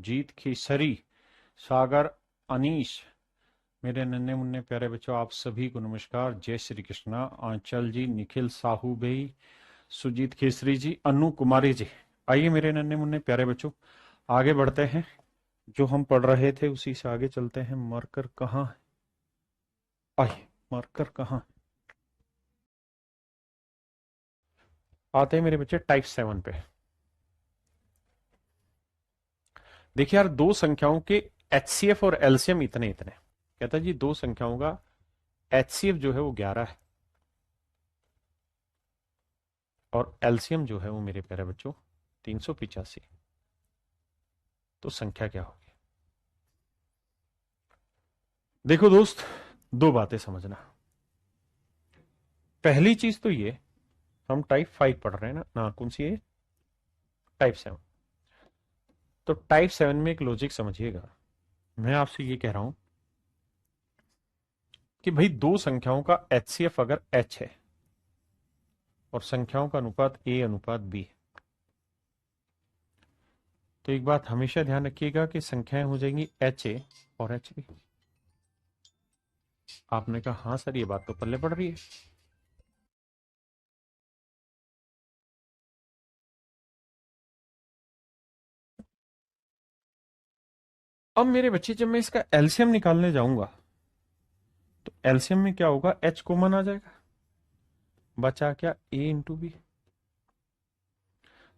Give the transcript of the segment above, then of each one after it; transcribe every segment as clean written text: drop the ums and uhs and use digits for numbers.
सुजीत खेसरी, सागर, अनीश, मेरे नन्हे मुन्ने प्यारे बच्चों, आप सभी को नमस्कार। जय श्री कृष्णा। आंचल जी, निखिल साहू भाई, सुजीत खेसरी जी, अनु कुमारी जी, आइए मेरे नन्हे मुन्ने प्यारे बच्चों, आगे बढ़ते हैं। जो हम पढ़ रहे थे उसी से आगे चलते हैं। मार्कर कहाँ है? आइए, मार्कर कहाँ है? आते हैं मेरे बच्चे टाइप 7 पे। देखिए यार, दो संख्याओं के एचसीएफ और एलसीएम इतने इतने, कहता है जी दो संख्याओं का एचसीएफ जो है वो 11 है और एलसीएम जो है वो मेरे प्यारे बच्चों 385। तो संख्या क्या होगी? देखो दोस्त, दो बातें समझना। पहली चीज तो ये, हम टाइप 5 पढ़ रहे हैं ना, कौन सी है? टाइप 7। तो टाइप 7 में एक लॉजिक समझिएगा। मैं आपसे ये कह रहा हूं कि भाई दो संख्याओं का एचसीएफ अगर एच है और संख्याओं का अनुपात ए अनुपात बी है, तो एक बात हमेशा ध्यान रखिएगा कि संख्याएं हो जाएंगी एच ए और एच बी। आपने कहा हाँ सर, ये बात तो पल्ले पड़ रही है। अब मेरे बच्चे, जब मैं इसका एलसीएम निकालने जाऊंगा तो एलसीएम में क्या होगा? एच कॉमन आ जाएगा, बचा क्या? ए इंटू बी।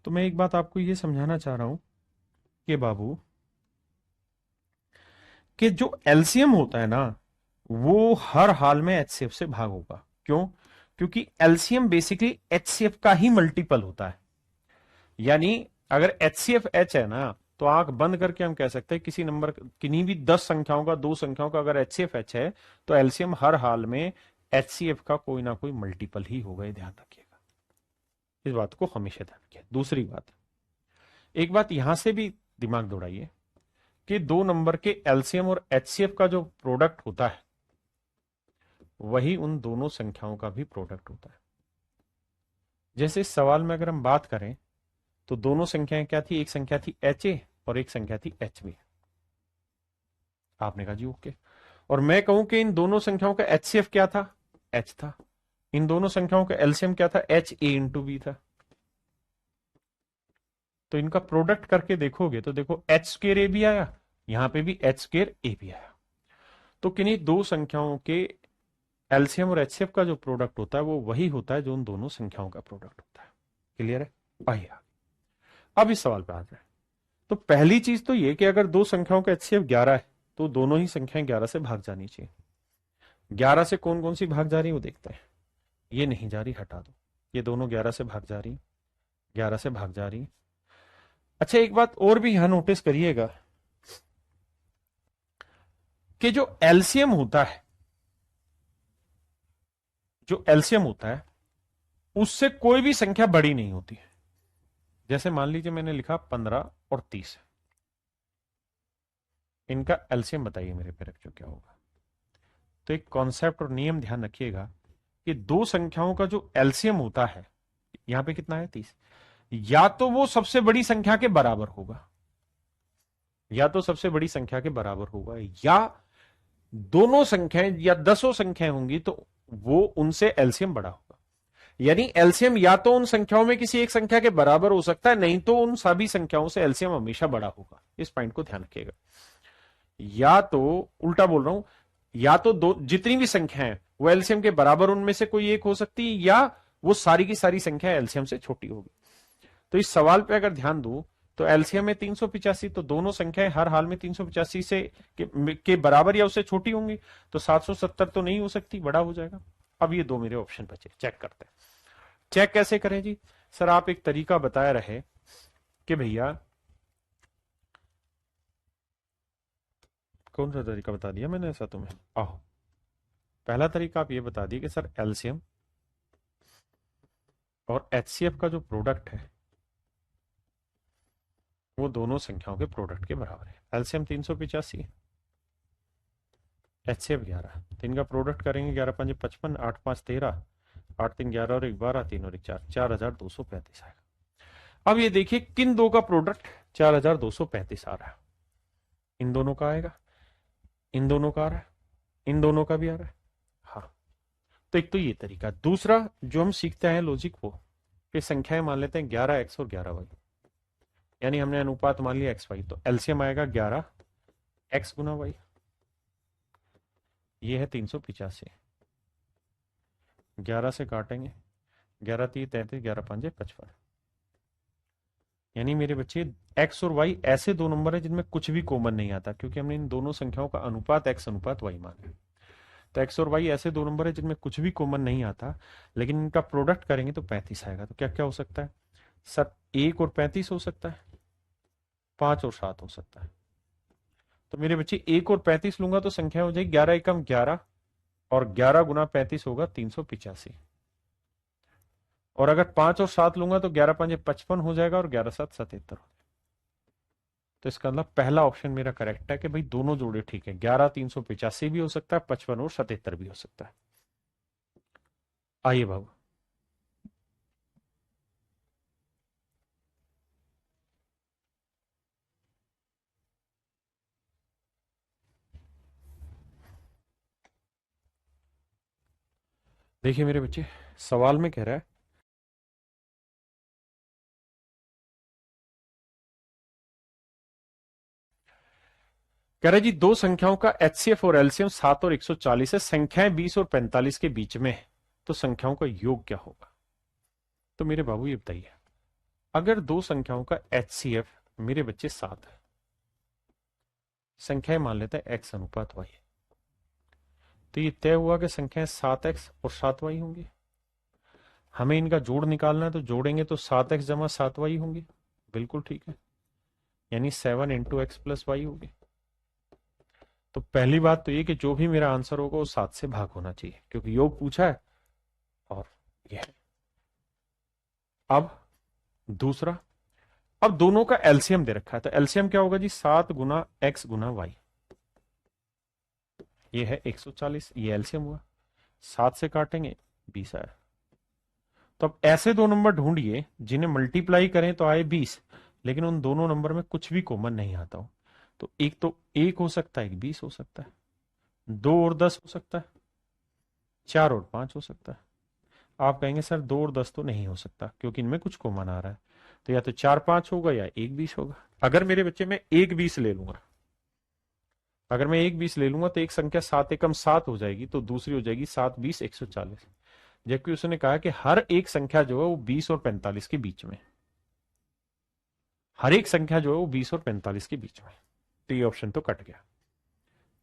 तो मैं एक बात आपको ये समझाना चाह रहा हूं कि बाबू, कि जो एलसीएम होता है ना, वो हर हाल में एचसीएफ से भाग होगा। क्यों? क्योंकि एलसीएम बेसिकली एचसीएफ का ही मल्टीपल होता है। यानी अगर एचसीएफ एच है ना, तो आंख बंद करके हम कह सकते हैं किसी नंबर, किन्हीं भी 10 संख्याओं का, दो संख्याओं का अगर एचसीएफ एच है तो एलसीएम हर हाल में एचसीएफ का कोई ना कोई मल्टीपल ही होगा। ध्यान रखिएगा, इस बात को हमेशा ध्यान रखिए। दूसरी बात, एक बात यहां से भी दिमाग दौड़ाइए कि दो नंबर के एलसीएम और एचसीएफ का जो प्रोडक्ट होता है वही उन दोनों संख्याओं का भी प्रोडक्ट होता है। जैसे इस सवाल में अगर हम बात करें तो दोनों संख्याएं क्या थी? एक संख्या थी एच ए और एक संख्या थी एच बी। आपने कहा जी ओके। और मैं कहूं कि इन दोनों संख्याओं का एचसीएफ क्या था? एच था। इन दोनों संख्याओं का एलसीएम क्या था? एच ए इंटू बी था। तो इनका प्रोडक्ट करके देखोगे तो देखो एच स्क्र ए भी आया, यहां पे भी एच स्क्र ए भी आया। तो किन्हीं दो संख्याओं के एलसीएम और एचसीएफ का जो प्रोडक्ट होता है वो वही होता है जो उन दोनों संख्याओं का प्रोडक्ट होता है। क्लियर है? आइए अब इस सवाल पे आते हैं। तो पहली चीज तो ये कि अगर दो संख्याओं का एचसीएफ 11 है तो दोनों ही संख्याएं 11 से भाग जानी चाहिए। 11 से कौन कौन सी भाग जा रही है वो देखते हैं। ये नहीं जा रही, हटा दो। ये दोनों 11 से भाग जा रही, 11 से भाग जा रही। अच्छा, एक बात और भी यहां नोटिस करिएगा कि जो एलसीएम होता है, जो एलसीएम होता है उससे कोई भी संख्या बड़ी नहीं होती है। जैसे मान लीजिए मैंने लिखा 15 और 30, इनका एलसीएम बताइए मेरे पे बच्चों क्या होगा? तो एक कॉन्सेप्ट और नियम ध्यान रखिएगा कि दो संख्याओं का जो एलसीएम होता है, यहां पे कितना है? 30। या तो वो सबसे बड़ी संख्या के बराबर होगा, या तो सबसे बड़ी संख्या के बराबर होगा, या दोनों संख्याएं या दसों संख्याएं होंगी तो वो उनसे एलसीएम बड़ा होगा। यानी एलसीएम या तो उन संख्याओं में किसी एक संख्या के बराबर हो सकता है, नहीं तो उन सभी संख्याओं से एलसीएम हमेशा बड़ा होगा। इस पॉइंट को ध्यान रखिएगा। या तो उल्टा बोल रहा हूं, या तो दो जितनी भी संख्याएं हैं वो एलसीएम के बराबर उनमें से कोई एक हो सकती है, या वो सारी की सारी संख्या एलसीएम से छोटी होगी। तो इस सवाल पे अगर ध्यान दूं तो एलसीएम में 385, तो दोनों संख्याएं हर हाल में 385 से के बराबर या उससे छोटी होंगी। तो 770 तो नहीं हो सकती, बड़ा हो जाएगा। अब ये दो मेरे ऑप्शन बचे, चेक करते हैं। चेक कैसे करें जी? सर आप एक तरीका बताया रहे कि भैया, कौन सा तरीका बता दिया मैंने ऐसा तुम्हें? आहो, पहला तरीका आप ये बता दिए कि सर एलसीएम और एचसीएफ का जो प्रोडक्ट है वो दोनों संख्याओं के प्रोडक्ट के बराबर है। एलसीएम 385, एचसीएफ 11, तो इनका प्रोडक्ट करेंगे 11 5 55, 8 5 13, 8 3 11 और 1 12, 3 और 1 4, 4235 आएगा। अब ये देखिए किन दो का प्रोडक्ट 4235 आ रहा है। इन दोनों का आएगा, इन दोनों का आ रहा है, इन दोनों का भी आ रहा है। हाँ, तो एक तो ये तरीका। दूसरा जो हम सीखते हैं लॉजिक, वो कि संख्याएं मान लेते हैं 11x और 11y, यानी हमने अनुपात मान लिया एक्स वाई, तो एलसीएम आएगा 11x गुना वाई, ये है 385। 11 से काटेंगे, 11 3 33, 11 5 55, यानी मेरे बच्चे x और y ऐसे दो नंबर है जिनमें कुछ भी कॉमन नहीं आता, क्योंकि हमने इन दोनों संख्याओं का अनुपात x अनुपात y माना है। तो x और y ऐसे दो नंबर है जिनमें कुछ भी कॉमन नहीं आता, लेकिन इनका प्रोडक्ट करेंगे तो 35 आएगा। तो क्या क्या हो सकता है सर? 1 और 35 हो सकता है, 5 और 7 हो सकता है। तो मेरे बच्चे 1 और 35 लूंगा तो संख्या हो जाएगी 11 एकम 11, और 11 गुना 35 होगा 385। और अगर 5 और 7 लूंगा तो 11 5 55 हो जाएगा, और 11 7 77 हो जाएगा। तो इसका मतलब पहला ऑप्शन मेरा करेक्ट है कि भाई दोनों जोड़े ठीक है, 11 385 भी हो सकता है, 55 और 77 भी हो सकता है। आइए बाबू, देखिए मेरे बच्चे, सवाल में कह रहा है जी दो संख्याओं का एचसीएफ और एलसीएम 7 और 140 है, संख्याएं 20 और 45 के बीच में है, तो संख्याओं का योग क्या होगा? तो मेरे बाबू ये बताइए, अगर दो संख्याओं का एचसीएफ मेरे बच्चे 7 है, संख्याएं मान लेते हैं एक्स अनुपात वाई, तो ये तय हुआ कि संख्याएं 7x और 7y होंगी। हमें इनका जोड़ निकालना है, तो जोड़ेंगे तो 7x जमा 7y होंगे, बिल्कुल ठीक है, यानी 7 इंटू एक्स प्लस वाई होगी। तो पहली बात तो ये कि जो भी मेरा आंसर होगा वो 7 से भाग होना चाहिए, क्योंकि योग पूछा है, और ये है। अब दूसरा, अब दोनों का एलसीएम दे रखा है, तो एलसीएम क्या होगा जी? 7 गुना एक्स गुना वाई, ये है 140, ये एलसीएम हुआ। 7 से काटेंगे 20 आया। तो अब ऐसे दो नंबर ढूंढिए जिन्हें मल्टीप्लाई करें तो आए 20, लेकिन उन दोनों नंबर में कुछ भी कॉमन नहीं आता हो। तो एक हो सकता है, एक 20 हो सकता है, 2 और 10 हो सकता है, 4 और 5 हो सकता है। आप कहेंगे सर 2 और 10 तो नहीं हो सकता, क्योंकि इनमें कुछ कॉमन आ रहा है। तो या तो 4 5 होगा या 1 20 होगा। अगर मेरे बच्चे में 1 20 ले लूंगा, अगर मैं 1 20 ले लूंगा तो एक संख्या 7 एकम 7 हो जाएगी, तो दूसरी हो जाएगी 7 20 140। जबकि उसने कहा कि हर एक संख्या जो है वो 20 और 45 के बीच में, हर एक संख्या जो है वो 20 और 45 के बीच में। तो ये ऑप्शन तो कट गया।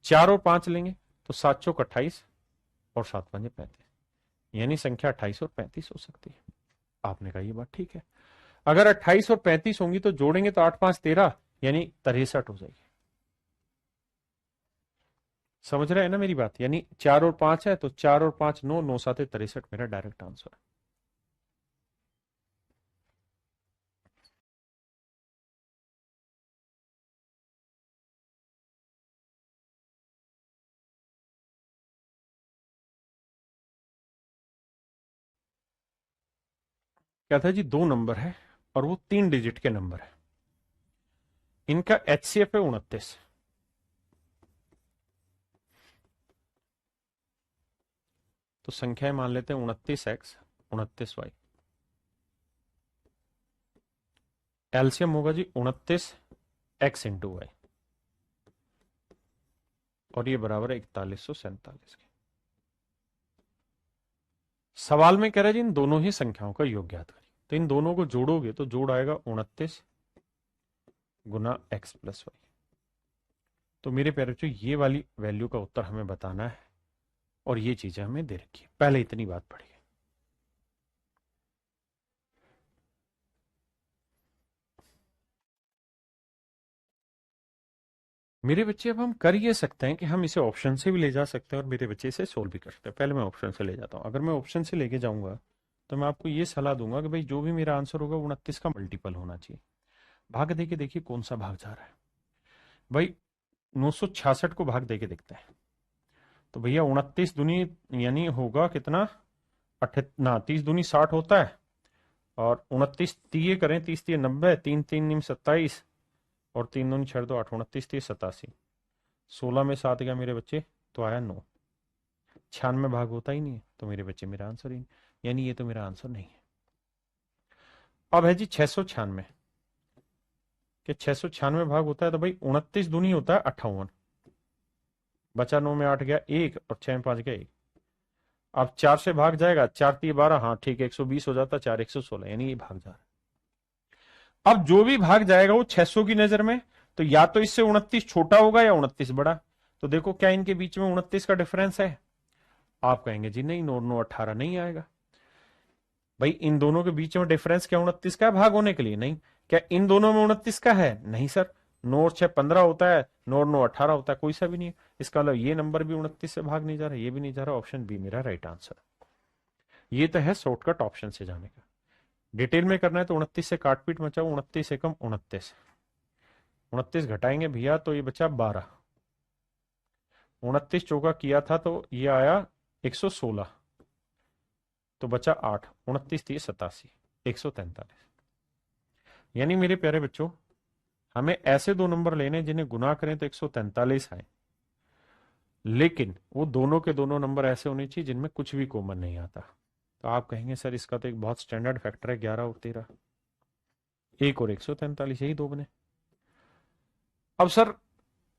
4 और 5 लेंगे तो 7 चौक 28 और 7 5 35, यानी संख्या 28 और 35 हो सकती है। आपने कहा ये बात ठीक है। अगर 28 और 35 होंगी तो जोड़ेंगे तो 8 5 13, यानी 63 हो जाएगी। समझ रहे हैं ना मेरी बात? यानी 4 और 5 है तो 4 और 5 9, 9 7 63 मेरा डायरेक्ट आंसर है। क्या था जी? दो नंबर है और वो 3 डिजिट के नंबर है, इनका एचसीएफ है 29। तो संख्याएं मान लेते हैं 29x 29y, एलसीएम होगा जी 29x इंटू वाई, और ये बराबर है 4147 के। सवाल में कह रहा है जी इन दोनों ही संख्याओं का योग ज्ञात करिए। तो इन दोनों को जोड़ोगे तो जोड़ आएगा 29 गुना x प्लस वाई। तो मेरे प्यारे बच्चों, ये वाली वैल्यू का उत्तर हमें बताना है, और ये चीजें हमें दे रखी है। पहले इतनी बात पढ़िए। मेरे बच्चे, अब हम कर ये सकते हैं कि हम इसे ऑप्शन से भी ले जा सकते हैं और मेरे बच्चे इसे सोल्व भी कर सकते हैं। पहले मैं ऑप्शन से ले जाता हूं। अगर मैं ऑप्शन से लेके जाऊंगा तो मैं आपको ये सलाह दूंगा कि भाई जो भी मेरा आंसर होगा 29 का मल्टीपल होना चाहिए। भाग दे के देखिए कौन सा भाग जा रहा है। भाई 966 को भाग दे के देखते हैं। तो भैया 29 दूनी यानी होगा कितना? ना 30 दूनी 60 होता है, और 29 तीय करें, 30 तीय 90, 3 3 27, और 3 दूनी 6 2 8 29 30 87, 16 में 7 गया मेरे बच्चे तो आया 9। 96 भाग होता ही नहीं है तो मेरे बच्चे मेरा आंसर ही नहीं, यानी ये तो मेरा आंसर नहीं है। अब है जी 696 कि 696 भाग होता है तो भाई 29 दूनी होता है 58, बचा 9 में 8 गया 1 और 6 में 5 गया 1। अब 4 से भाग जाएगा, 4 3 12, हाँ ठीक है 120 हो जाता, 4 116, यानी ये भाग जा रहा है। अब जो भी भाग जाएगा वो 600 की नजर में, तो या तो इससे 29 छोटा होगा या 29 बड़ा। तो देखो क्या इनके बीच में 29 का डिफरेंस है? आप कहेंगे जी नहीं, 9 9 18 नहीं आएगा। भाई इन दोनों के बीच में डिफरेंस क्या 29 का है भाग होने के लिए? नहीं। क्या इन दोनों में 29 का है? नहीं सर। 9 और 6 15 होता है, 9 और 9 18 होता है, कोई सा भी नहीं है। इसका मतलब ये नंबर भी 29 से भाग नहीं जा रहा, ये भी नहीं जा रहा। ऑप्शन बी मेरा राइट आंसर। ये तो है शॉर्टकट ऑप्शन से जाने का। डिटेल में करना है तो 29 से काट पीट मचाओ, 29 एकम 29, 29 घटाएंगे भैया तो ये बचा 12, 29 चौका किया था तो ये आया 116, तो बचा 8, 29 30 87, 143। यानी मेरे प्यारे बच्चों हमें ऐसे दो नंबर लेने जिन्हें गुना करें तो 143 आए, लेकिन वो दोनों के दोनों नंबर ऐसे होने चाहिए जिनमें कुछ भी कॉमन नहीं आता। तो आप कहेंगे सर इसका तो एक बहुत स्टैंडर्ड फैक्टर है 11 और 13, 1 और 143, यही दो बने। अब सर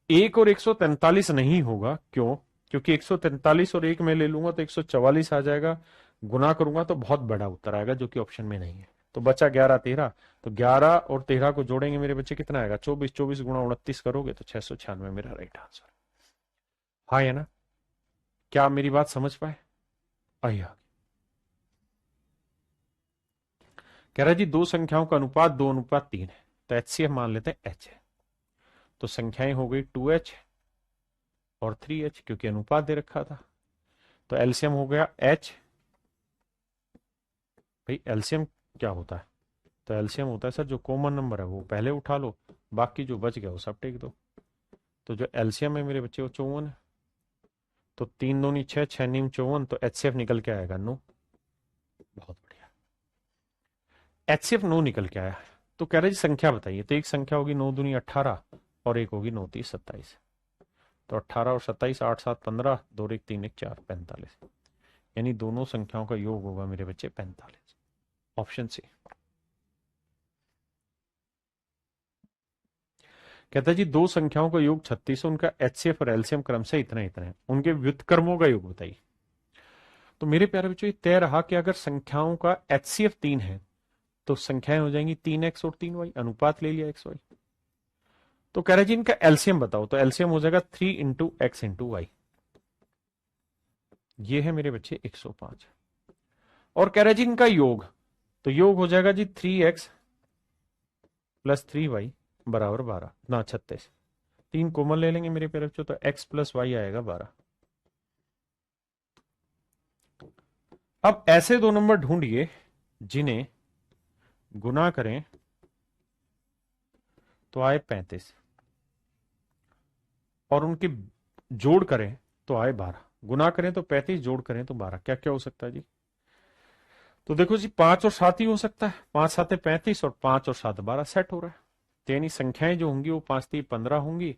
1 और 143 नहीं होगा, क्यों? क्योंकि 143 और 1 में ले लूंगा तो 144 आ जाएगा, गुना करूंगा तो बहुत बड़ा उत्तर आएगा जो कि ऑप्शन में नहीं है। तो बचा 11 13, तो 11 और 13 को जोड़ेंगे मेरे बच्चे कितना आएगा? 24, 24 गुणा 29 करोगे तो 696 मेरा राइट आंसर। हाँ है ना? क्या आप मेरी बात समझ पाए? आइए आगे। कह रहा है जी दो संख्याओं का अनुपात 2:3 है, तो HCF मान लेते हैं H है। तो संख्याएं हो गई 2H और 3H क्योंकि अनुपात दे रखा था। तो एलसीएम हो गया H। भाई एलसीएम क्या होता है? तो एलसीएम होता है सर जो कॉमन नंबर है वो पहले उठा लो, बाकी जो बच गया वो सब टेक दो। तो जो एलसीएम है मेरे बच्चे वो 54 है। तो 3 दूनी 6, 6 नीम 54, तो HCF निकल के आएगा 9। बहुत बढ़िया, HCF 9 निकल के आया। तो कह रहे जी संख्या बताइए, तो एक संख्या होगी 9 दूनी 18 और एक होगी 9 30 27। तो 18 और 27, 8 7 15, 2 1 3 1 4 45, यानी दोनों संख्याओं का योग होगा मेरे बच्चे 45। Option C. कहता है जी दो संख्याओं का योग 36 है, उनका HCF और एलसीएम क्रम से इतना इतना है, उनके व्युत्क्रमों का योग बताइए। तो मेरे प्यारे बच्चों ये तय रहा कि अगर संख्याओं का HCF 3 है तो संख्याएं हो जाएंगी 3x और 3y, अनुपात ले लिया x y। तो कह रहे जी इनका एलसीएम बताओ, तो एलसीएम हो जाएगा 3 इंटू एक्स इंटू वाई। ये है मेरे बच्चे 105। और कह रहे जी इनका योग, तो योग हो जाएगा जी 3x प्लस 3y बराबर 12 ना 36। 3 कॉमन ले लेंगे मेरे प्यारे बच्चों, तो x प्लस वाई आएगा 12। अब ऐसे दो नंबर ढूंढिए जिन्हें गुना करें तो आए 35 और उनके जोड़ करें तो आए 12। गुना करें तो 35, जोड़ करें तो 12। क्या क्या हो सकता है जी? तो देखो जी 5 और 7 ही हो सकता है, 5 7 35 और 5 और 7 12 सेट हो रहा है। तो यानी संख्याएं जो होंगी वो 5 3 15 होंगी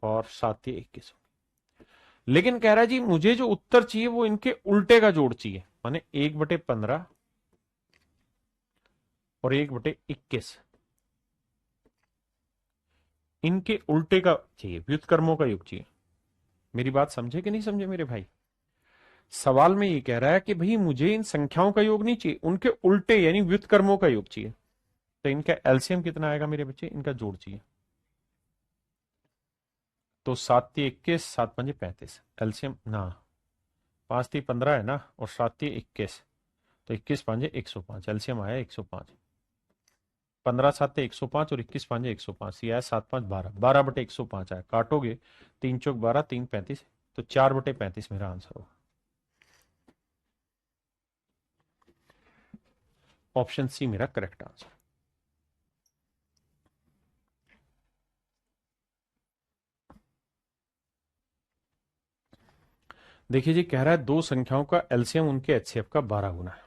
और 7 3 21 होंगी। लेकिन कह रहा है जी मुझे जो उत्तर चाहिए वो इनके उल्टे का जोड़ चाहिए, माने 1/15 और 1/21, इनके उल्टे का चाहिए, व्युत्क्रमों का योग चाहिए। मेरी बात समझे कि नहीं समझे मेरे भाई? सवाल में ये कह रहा है कि भाई मुझे इन संख्याओं का योग नहीं चाहिए, उनके उल्टे यानी व्युत्क्रमों का योग चाहिए। तो इनका एलसीएम कितना आएगा मेरे बच्चे? इनका जोड़ चाहिए। तो 7 3 21, 7 5 35, एलसीएम ना 5 3 15 है ना, और 7 3 21, तो 21 5 105, एलसीएम आया 105। 15 7 105 और 21 5 105, ये आया 7 5 12, 12/105 आया। काटोगे 3 चौक 12, 3 35, तो 4/35 मेरा आंसर होगा। ऑप्शन सी मेरा करेक्ट आंसर। देखिए जी कह रहा है दो संख्याओं का एलसीएम उनके एचसीएफ का 12 गुना है।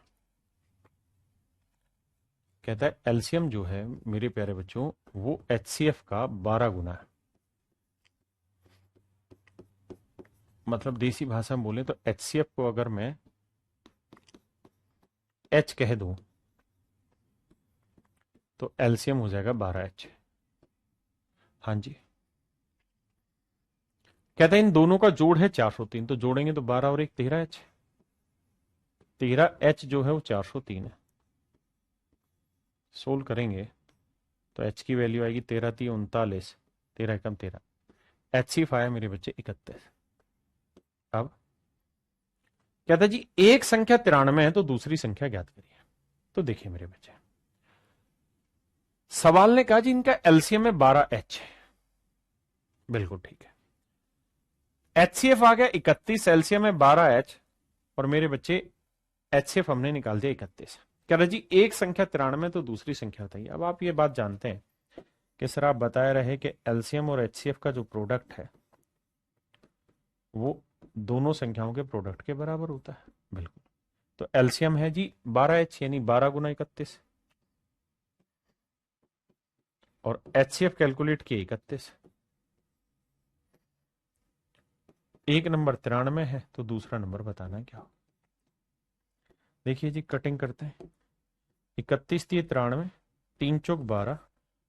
कहता है एलसीएम जो है मेरे प्यारे बच्चों वो एचसीएफ का 12 गुना है। मतलब देसी भाषा में बोले तो एचसीएफ को अगर मैं एच कह दूं तो एलसीएम हो जाएगा 12H। हाँ जी। कहता है इन दोनों का जोड़ है 403, तो जोड़ेंगे तो 12 और 1 13H। 13H जो है वो 403 है। सोल्व करेंगे तो H की वैल्यू आएगी 13 3 39, 13 एकम 13। HCF आया मेरे बच्चे 31। अब कहता है जी एक संख्या 93 है तो दूसरी संख्या ज्ञात करिए। तो देखिए मेरे बच्चे, सवाल ने कहा जी इनका एलसीएम है 12H। बिल्कुल ठीक है। एचसीएफ आ गया 31, एलसीएम है 12H, और मेरे बच्चे एचसीएफ हमने निकाल दिया 31। कह रहे जी एक संख्या 93 तो दूसरी संख्या बताइए। अब आप ये बात जानते हैं कि सर आप बताए रहे कि एलसीएम और एचसीएफ का जो प्रोडक्ट है वो दोनों संख्याओं के प्रोडक्ट के बराबर होता है। बिल्कुल। तो एलसीएम है जी 12H यानी 12 गुना 31, और एचसीएफ कैलकुलेट किए 31। एक नंबर 93 है तो दूसरा नंबर बताना है क्या। देखिए जी कटिंग करते हैं। 31 थी 93, 3 चौक 12,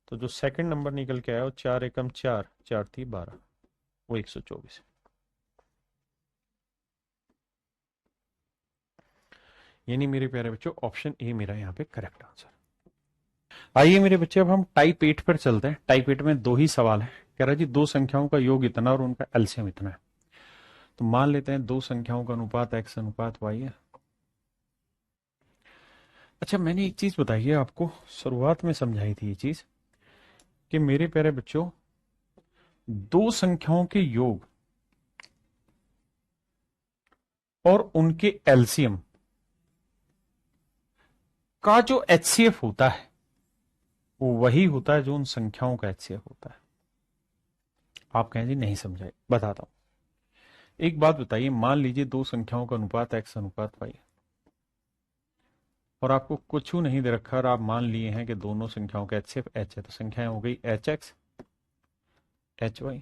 तो जो सेकंड नंबर निकल के आया वो 4 एकम 4, 4 थी 12, वो 124। यानी मेरे प्यारे बच्चों ऑप्शन ए मेरा यहाँ पे करेक्ट आंसर। आइए मेरे बच्चे अब हम टाइप 8 पर चलते हैं। टाइप 8 में दो ही सवाल है। कह रहा जी दो संख्याओं का योग इतना और उनका एलसीएम इतना है। तो मान लेते हैं दो संख्याओं का अनुपात x अनुपात y है। अच्छा मैंने एक चीज बताई है आपको, शुरुआत में समझाई थी ये चीज कि मेरे प्यारे बच्चों दो संख्याओं के योग और उनके एलसीएम का जो एचसीएफ होता है वो वही होता है जो उन संख्याओं का एचसीएफ होता है। आप कहें जी नहीं समझाए, बताता हूं। एक बात बताइए, मान लीजिए दो संख्याओं का अनुपात x अनुपात y, और आपको कुछ नहीं दे रखा और आप मान लिए हैं कि दोनों संख्याओं का एचसीएफ h है, तो संख्याएं हो गई hx hy।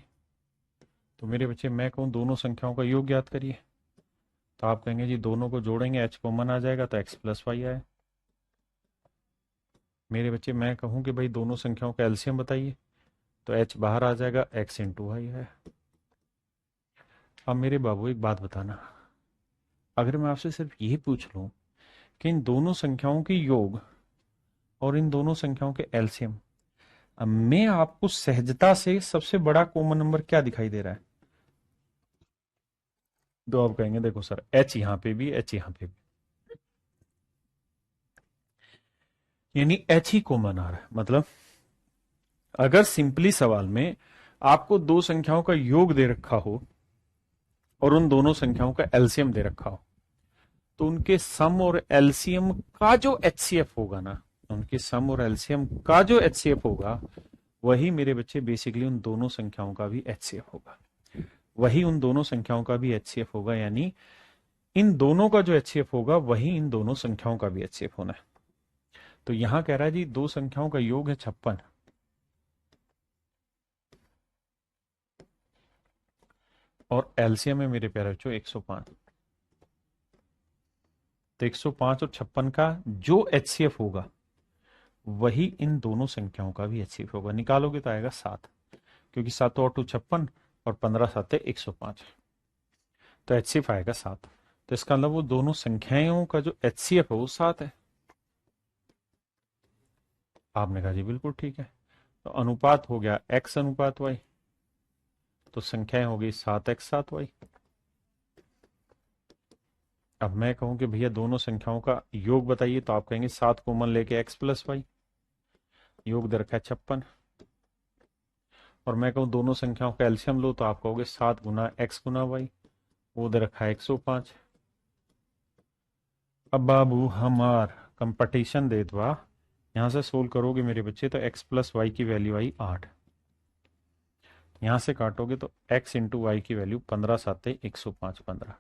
तो मेरे बच्चे मैं कहूं दोनों संख्याओं का योग ज्ञात करिए, तो आप कहेंगे जी दोनों को जोड़ेंगे h कॉमन आ जाएगा तो x प्लस वाई आए। मेरे बच्चे मैं कहूं कि भाई दोनों संख्याओं का एलसीएम बताइए, तो h बाहर आ जाएगा, x इंटू वाई है। अब मेरे बाबू एक बात बताना, अगर मैं आपसे सिर्फ यही पूछ लूं कि इन दोनों संख्याओं के योग और इन दोनों संख्याओं के एलसीएम, अब मैं आपको सहजता से सबसे बड़ा कॉमन नंबर क्या दिखाई दे रहा है। तो आप कहेंगे देखो सर h यहां पे भी, h यहां पे भी, यानी h ही कॉमन आ रहा है। मतलब अगर सिंपली सवाल में आपको दो संख्याओं का योग दे रखा हो और उन दोनों संख्याओं का एलसीएम दे रखा हो, तो उनके सम और एलसीएम का जो एचसीएफ होगा ना, उनके सम और एलसीएम का जो एचसीएफ होगा वही मेरे बच्चे बेसिकली उन दोनों संख्याओं का भी एचसीएफ होगा। वही उन दोनों संख्याओं का भी एचसीएफ होगा, यानी इन दोनों का जो एचसीएफ होगा वही इन दोनों संख्याओं का भी एचसीएफ होना है। तो यहां कह रहा है जी दो संख्याओं का योग है 56 और एलसीएम है मेरे प्यारे बच्चों 105। तो 105 और 56 का जो एचसीएफ होगा वही इन दोनों संख्याओं का भी एचसीएफ होगा। निकालोगे तो आएगा 7, क्योंकि 7 और 2 56 और 15 7 105, तो एचसीएफ आएगा 7। तो इसका मतलब वो दोनों संख्याओं का जो एचसीएफ है वो 7 है। आपने कहा जी बिल्कुल ठीक है। तो अनुपात हो गया x अनुपात y, तो संख्याएं हो गई 7x 7y। अब मैं कहूं कि भैया दोनों संख्याओं का योग बताइए, तो आप कहेंगे 7 कॉमन लेके x प्लस वाई, योग दे रखा है 56। और मैं कहूं दोनों संख्याओं का एलसीएम लो, तो आप कहोगे 7 गुना x गुना वाई, वो दे रखा है 105। अब बाबू हमार कंपटीशन दे दवा, यहां से सोल्व करोगे मेरे बच्चे तो x प्लस वाई की वैल्यू आई 8, यहां से काटोगे तो x इंटू वाई की वैल्यू 15 7 105 15।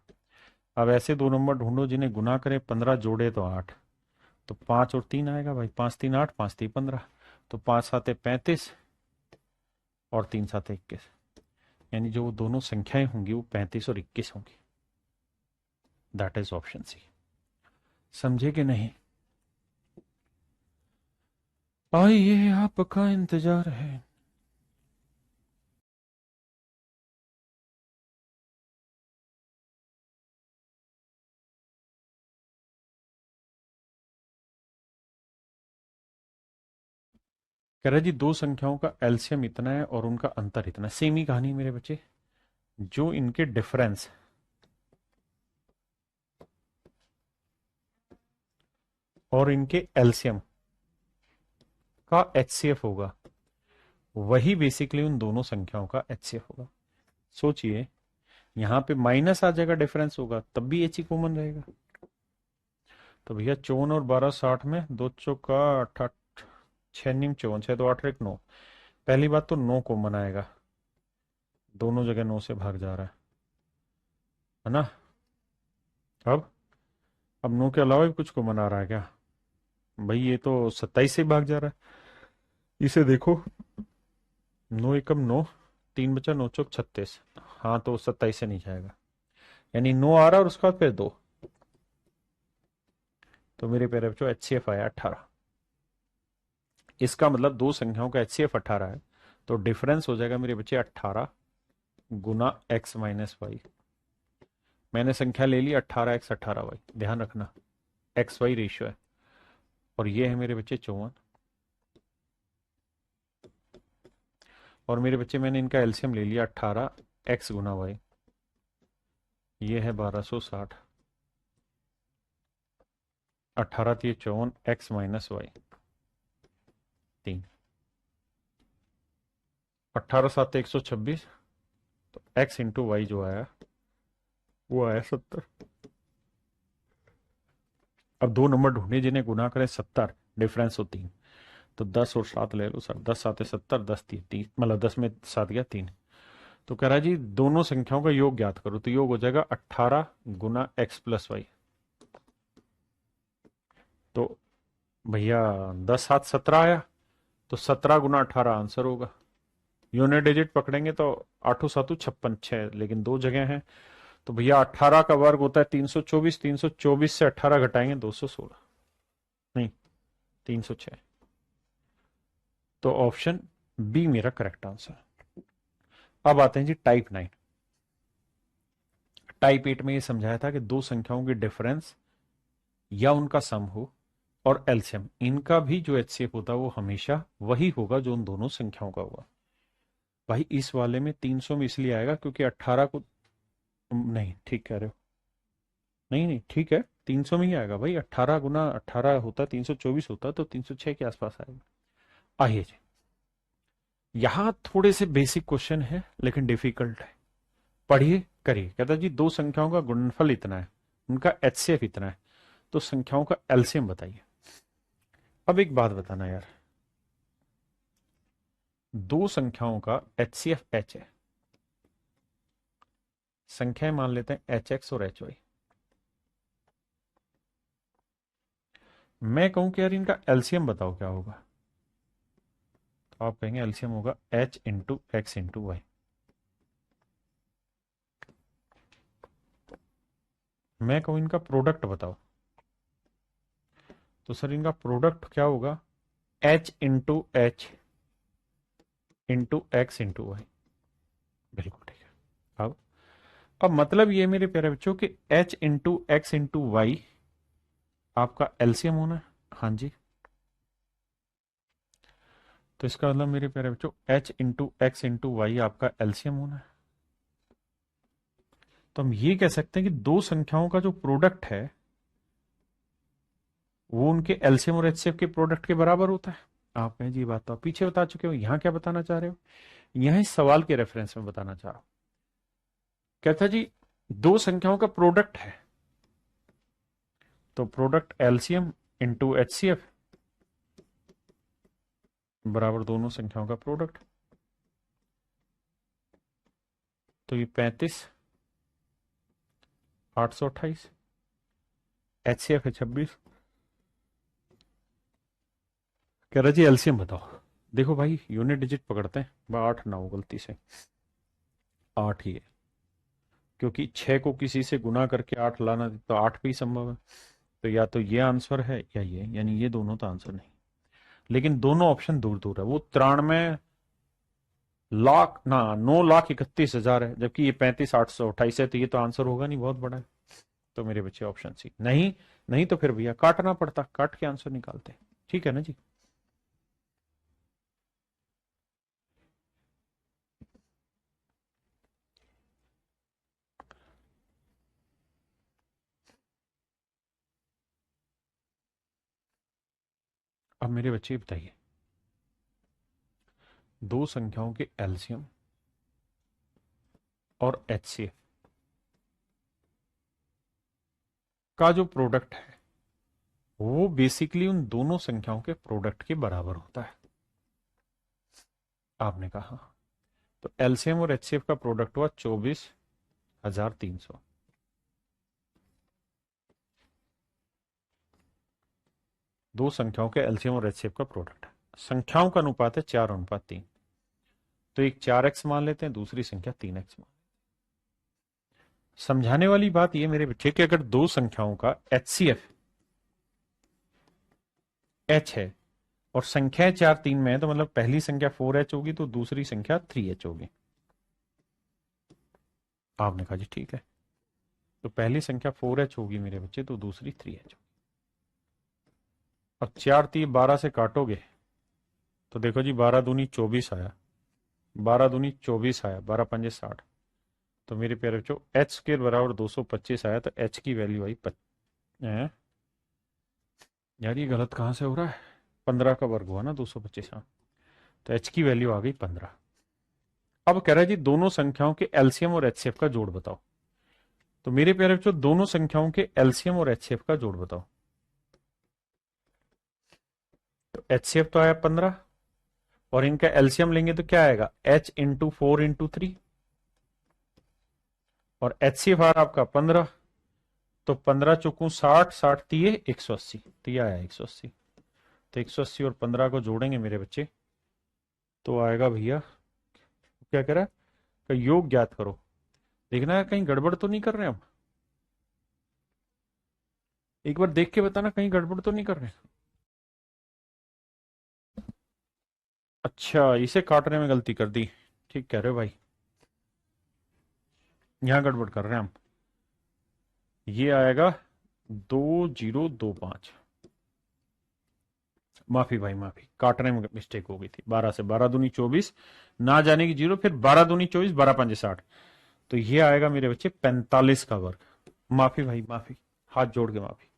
अब ऐसे दो नंबर ढूंढो जिन्हें गुना करें 15 जोड़े तो 8, तो 5 और 3 आएगा भाई, 5 3 8, 5 3 15, तो 5 7 35 और 3 7 21, यानी जो दोनों संख्याएं होंगी वो 35 और 21 होंगी। That is option C. समझे कि नहीं? आइए आपका इंतजार है। कह रहा जी दो संख्याओं का एलसीएम इतना है और उनका अंतर इतना है। सेम ही कहानी मेरे बच्चे, जो इनके डिफरेंस और इनके एलसीएम का एचसीएफ होगा, वही बेसिकली उन दोनों संख्याओं का एचसीएफ होगा। सोचिए, यहां पे माइनस आ जाएगा, डिफरेंस होगा, तब भी एच ही कॉमन रहेगा। तो भैया 54 और 12 60 में, दो चौका 8 6 नीम 54, 6 तो 8 1 9। पहली बात तो 9 कॉमन आएगा, दोनों जगह 9 से भाग जा रहा है ना। अब 9 के अलावा भी कुछ कॉमन आ रहा है क्या? भाई ये तो 27 से भाग जा रहा है, इसे देखो। 9 एकम 9, 3 बचा 9 चौक 36। हाँ तो 27 से नहीं जाएगा, यानी 9 आ रहा है और उसके बाद फिर 2। तो मेरे पेरे बच्चों एचसीएफ आया 18। इसका मतलब दो संख्याओं का एचसीएफ 18 है, तो डिफरेंस हो जाएगा मेरे बच्चे 18 गुना x माइनस वाई। मैंने संख्या ले ली 18x 18y, ध्यान रखना एक्स वाई रेशियो है, और ये है मेरे बच्चे 54। और मेरे बच्चे मैंने इनका एलसीएम ले लिया 18x गुना वाई, ये है 1260। 18 थी 54, एक्स माइनस वाई 3, 18 7 126, तो x इंटू वाई जो आया वो आया 70। अब दो नंबर ढूंढे जिन्हें गुना करें 70, डिफरेंस हो 3, तो 10 और 7 ले लो सर, 10 7 70, 10 3 3, मतलब 10 में 7 गया 3। तो कह रहा जी दोनों संख्याओं का योग ज्ञात करो, तो योग हो जाएगा 18 गुना एक्स प्लस वाई। तो भैया 10 7 17 आया, तो 17 गुना 18 आंसर होगा। यूनिट डिजिट पकड़ेंगे तो 8 7 56 6, लेकिन दो जगह हैं, तो भैया 18 का वर्ग होता है 324, 324 से 18 घटाएंगे 216, नहीं 306। तो ऑप्शन बी मेरा करेक्ट आंसर। अब आते हैं जी टाइप 9। टाइप 8 में ये समझाया था कि दो संख्याओं की डिफरेंस या उनका सम हो और एलसीएम, इनका भी जो एचसीएफ होता है वो हमेशा वही होगा जो उन दोनों संख्याओं का हुआ। भाई इस वाले में 300 में इसलिए आएगा क्योंकि 18 को, नहीं ठीक कह रहे हो, नहीं नहीं ठीक है, 300 में ही आएगा भाई। 18 गुना 18 होता 324 होता, तो 306 के आसपास आएगा। आइए जी, यहां थोड़े से बेसिक क्वेश्चन है लेकिन डिफिकल्ट है, पढ़िए करिए। कहता जी दो संख्याओं का गुणनफल इतना है, उनका एचसीएफ इतना है, तो संख्याओं का एलसीएम बताइए। अब एक बात बताना यार, दो संख्याओं का एचसीएफ एच है, संख्याएं मान लेते हैं एच एक्स और एच वाई। मैं कहूं कि यार इनका एलसीएम बताओ क्या होगा, तो आप कहेंगे एलसीएम होगा H into X into Y. मैं कहूं इनका प्रोडक्ट बताओ, तो सर इनका प्रोडक्ट क्या होगा, H into H into X into Y. बिल्कुल ठीक है। अब मतलब ये मेरे प्यारे बच्चों कि H into X into Y आपका एलसीएम होना है। हाँ जी, तो इसका मतलब मेरे प्यारे बच्चों H into X into Y आपका एलसीएम होना है। तो हम ये कह सकते हैं कि दो संख्याओं का जो प्रोडक्ट है वो उनके एलसीएम और एचसीएफ के प्रोडक्ट के बराबर होता है। आप कहें जी, बात तो आप पीछे बता चुके हो, यहां क्या बताना चाह रहे हो? यहां इस सवाल के रेफरेंस में बताना चाह रहा हूं। कहता जी दो संख्याओं का प्रोडक्ट है, तो प्रोडक्ट एलसीएम इंटू एचसीएफ बराबर दोनों संख्याओं का प्रोडक्ट। तो ये 35 828, एचसीएफ है 26, कह रहा जी एलसीएम बताओ। देखो भाई यूनिट डिजिट पकड़ते हैं, 8 ना हो गलती से, 8 ही है, क्योंकि 6 को किसी से गुना करके 8 लाना तो 8 पे ही संभव है। तो या तो ये आंसर है या ये, यानी ये दोनों तो आंसर नहीं। लेकिन दोनों ऑप्शन दूर दूर है, वो 93 लाख ना 9,31,000 है, जबकि ये 35,828 है, तो ये तो आंसर होगा नहीं, बहुत बड़ा है। तो मेरे बच्चे ऑप्शन सी। नहीं नहीं तो फिर भैया काटना पड़ता, काट के आंसर निकालते। ठीक है ना जी। अब मेरे बच्चे बताइए, दो संख्याओं के एलसीएम और एचसीएफ का जो प्रोडक्ट है वो बेसिकली उन दोनों संख्याओं के प्रोडक्ट के बराबर होता है। आपने कहा तो एलसीएम और एचसीएफ का प्रोडक्ट हुआ 24,300। दो संख्याओं के एलसीएम और एचसीएफ का प्रोडक्ट है, संख्याओं का अनुपात है 4:3। तो एक 4x मान लेते हैं, दूसरी संख्या 3x मान। समझाने वाली बात यह मेरे बच्चे कि अगर दो संख्याओं का एचसीएफ h है और संख्या 4 3 में है, तो मतलब पहली संख्या 4h होगी तो दूसरी संख्या 3h होगी। आपने कहा जी ठीक है, तो पहली संख्या 4h होगी मेरे बच्चे, तो दूसरी 3h होगी। अब 4 3 12 से काटोगे तो देखो जी 12 दूनी 24 आया, 12 दूनी 24 आया, 12 पंजे 60। तो मेरे प्यारे बच्चों एच स्क्वायर बराबर 225 आया, तो एच की वैल्यू आई यार ये गलत कहां से हो रहा है, 15 का वर्ग हुआ ना 225। हाँ, तो एच की वैल्यू आ गई 15। अब कह रहा है जी दोनों संख्याओं के एलसीएम और एचसीएफ का जोड़ बताओ। तो मेरे प्यारे बच्चों दोनों संख्याओं के एलसीएम और एचसीएफ का जोड़ बताओ। तो एचसीएफ तो आया 15 और इनका एलसीएम लेंगे तो क्या आएगा, h इंटू 4 इंटू 3, और एचसीएफ आ रहा आपका 15। तो 15 चौकू 60, 60 तीये 180, तो यह आया 180। तो 180 और 15 को जोड़ेंगे मेरे बच्चे तो आएगा भैया, क्या कह रहा है का योग ज्ञात करो। देखना है कहीं गड़बड़ तो नहीं कर रहे हम, एक बार देख के बताना कहीं गड़बड़ तो नहीं कर रहे। अच्छा इसे काटने में गलती कर दी, ठीक कह रहे हो भाई, यहां गड़बड़ कर रहे हैं हम। ये आएगा 2025। माफी भाई माफी, काटने में मिस्टेक हो गई थी, 12 से 12 दूनी 24, ना जाने की 0, फिर 12 दूनी 24, 12 पंजे 60। तो ये आएगा मेरे बच्चे 45 का वर्ग। माफी भाई माफी, हाथ जोड़ के माफी।